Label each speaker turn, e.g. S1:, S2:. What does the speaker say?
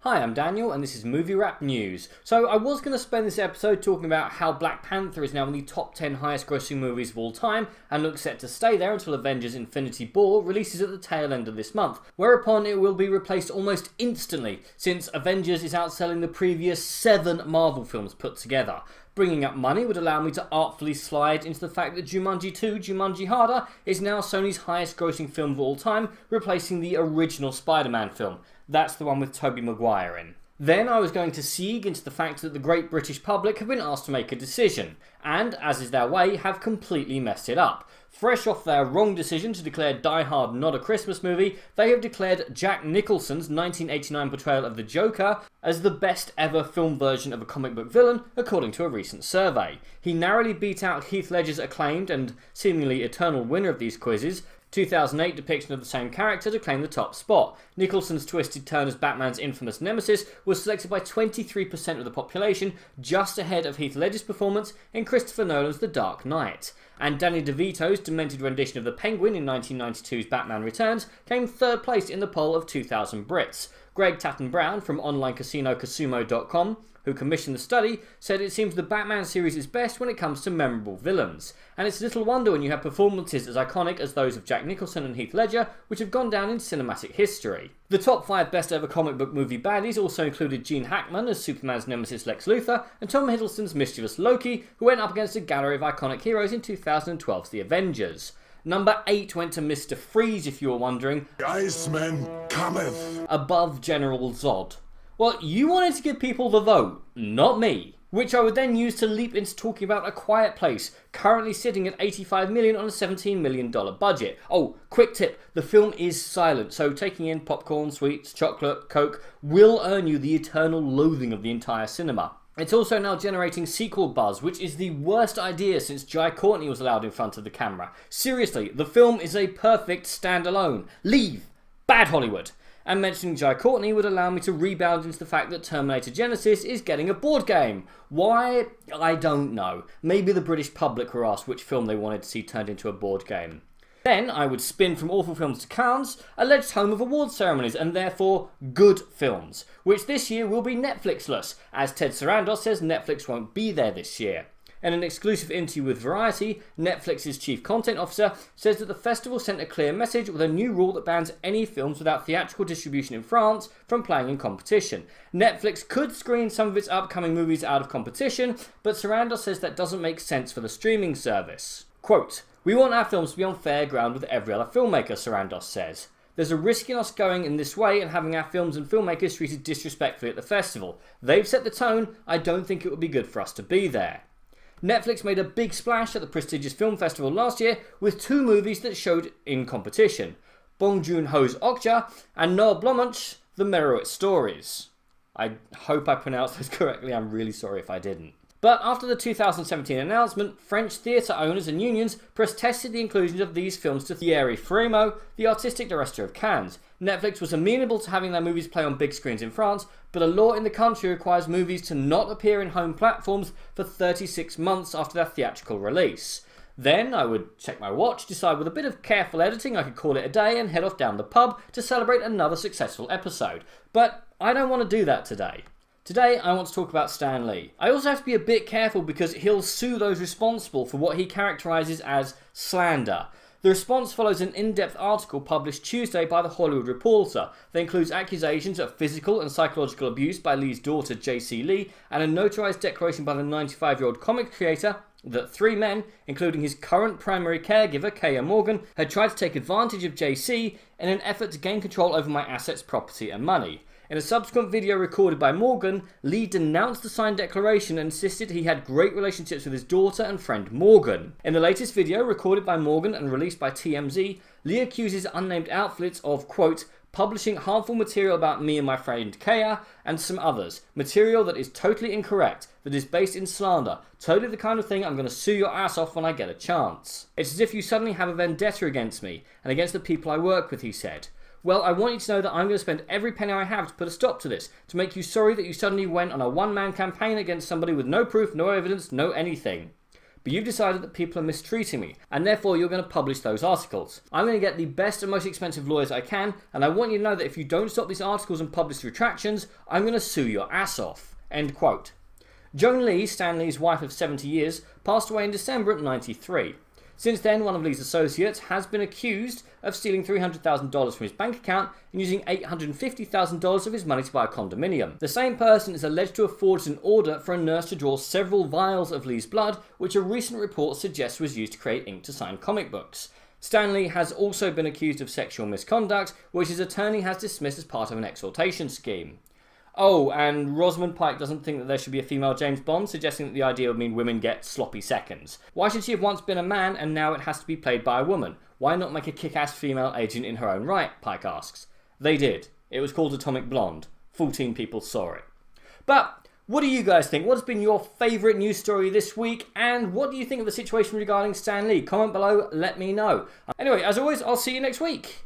S1: Hi, I'm Daniel and this is Movie Wrap News. So I was going to spend this episode talking about how Black Panther is now in the top 10 highest grossing movies of all time and looks set to stay there until Avengers Infinity War releases at the tail end of this month, whereupon it will be replaced almost instantly since Avengers is outselling the previous 7 Marvel films put together. Bringing up money would allow me to artfully slide into the fact that Jumanji 2, Jumanji Harder is now Sony's highest grossing film of all time, replacing the original Spider-Man film. That's the one with Tobey Maguire in. Then I was going to siege into the fact that the great British public have been asked to make a decision, and, as is their way, have completely messed it up. Fresh off their wrong decision to declare Die Hard not a Christmas movie, they have declared Jack Nicholson's 1989 portrayal of the Joker as the best ever film version of a comic book villain, according to a recent survey. He narrowly beat out Heath Ledger's acclaimed and seemingly eternal winner of these quizzes, 2008 depiction of the same character, to claim the top spot. Nicholson's twisted turn as Batman's infamous nemesis was selected by 23% of the population, just ahead of Heath Ledger's performance in Christopher Nolan's The Dark Knight. And Danny DeVito's demented rendition of the Penguin in 1992's Batman Returns came third place in the poll of 2,000 Brits. Greg Tatton-Brown from online casino Casumo.com, who commissioned the study, said it seems the Batman series is best when it comes to memorable villains. And it's little wonder when you have performances as iconic as those of Jack Nicholson and Heath Ledger, which have gone down in cinematic history. The top 5 best ever comic book movie baddies also included Gene Hackman as Superman's nemesis Lex Luthor, and Tom Hiddleston's mischievous Loki, who went up against a gallery of iconic heroes in 2012's The Avengers. Number 8 went to Mr. Freeze, if you were wondering.
S2: Iceman cometh.
S1: Above General Zod. Well, you wanted to give people the vote, not me. Which I would then use to leap into talking about A Quiet Place, currently sitting at $85 million on a $17 million budget. Oh, quick tip, the film is silent, so taking in popcorn, sweets, chocolate, coke will earn you the eternal loathing of the entire cinema. It's also now generating sequel buzz, which is the worst idea since Jai Courtney was allowed in front of the camera. Seriously, the film is a perfect standalone. Leave! Bad Hollywood! And mentioning Jai Courtney would allow me to rebound into the fact that Terminator Genisys is getting a board game. Why? I don't know. Maybe the British public were asked which film they wanted to see turned into a board game. Then I would spin from awful films to Cannes, alleged home of award ceremonies and therefore good films, which this year will be Netflixless, as Ted Sarandos says Netflix won't be there this year. In an exclusive interview with Variety, Netflix's chief content officer says that the festival sent a clear message with a new rule that bans any films without theatrical distribution in France from playing in competition. Netflix could screen some of its upcoming movies out of competition, but Sarandos says that doesn't make sense for the streaming service. Quote, "We want our films to be on fair ground with every other filmmaker," Sarandos says. "There's a risk in us going in this way and having our films and filmmakers treated disrespectfully at the festival. They've set the tone. I don't think it would be good for us to be there." Netflix made a big splash at the prestigious film festival last year with 2 movies that showed in competition. Bong Joon-ho's Okja and Noah Blahnich's The Merowick Stories. I hope I pronounced those correctly, I'm really sorry if I didn't. But after the 2017 announcement, French theatre owners and unions protested the inclusion of these films to Thierry Frémaux, the artistic director of Cannes. Netflix was amenable to having their movies play on big screens in France, but a law in the country requires movies to not appear in home platforms for 36 months after their theatrical release. Then I would check my watch, decide with a bit of careful editing I could call it a day and head off down the pub to celebrate another successful episode. But I don't want to do that today. Today I want to talk about Stan Lee. I also have to be a bit careful because he'll sue those responsible for what he characterises as slander. The response follows an in-depth article published Tuesday by The Hollywood Reporter that includes accusations of physical and psychological abuse by Lee's daughter JC Lee and a notarized declaration by the 95-year-old comic creator that 3 men, including his current primary caregiver, Kaya Morgan, had tried to take advantage of JC in an effort to gain control over my assets, property and money. In a subsequent video recorded by Morgan, Lee denounced the signed declaration and insisted he had great relationships with his daughter and friend Morgan. In the latest video recorded by Morgan and released by TMZ, Lee accuses unnamed outlets of, quote, publishing harmful material about me and my friend Kaya and some others. Material that is totally incorrect, that is based in slander. Totally the kind of thing I'm going to sue your ass off when I get a chance. It's as if you suddenly have a vendetta against me and against the people I work with, he said. Well, I want you to know that I'm going to spend every penny I have to put a stop to this, to make you sorry that you suddenly went on a one-man campaign against somebody with no proof, no evidence, no anything. but you've decided that people are mistreating me, and therefore you're going to publish those articles. I'm going to get the best and most expensive lawyers I can, and I want you to know that if you don't stop these articles and publish retractions, I'm going to sue your ass off." End quote. Joan Lee, Stan Lee's wife of 70 years, passed away in December at 93. Since then, one of Lee's associates has been accused of stealing $300,000 from his bank account and using $850,000 of his money to buy a condominium. The same person is alleged to have forged an order for a nurse to draw several vials of Lee's blood, which a recent report suggests was used to create ink to sign comic books. Stan Lee has also been accused of sexual misconduct, which his attorney has dismissed as part of an extortation scheme. Oh, and Rosamund Pike doesn't think that there should be a female James Bond, suggesting that the idea would mean women get sloppy seconds. Why should she have once been a man and now it has to be played by a woman? Why not make a kick-ass female agent in her own right, Pike asks. They did. It was called Atomic Blonde. 14 people saw it. But what do you guys think? What has been your favourite news story this week? And what do you think of the situation regarding Stan Lee? Comment below, let me know. Anyway, as always, I'll see you next week.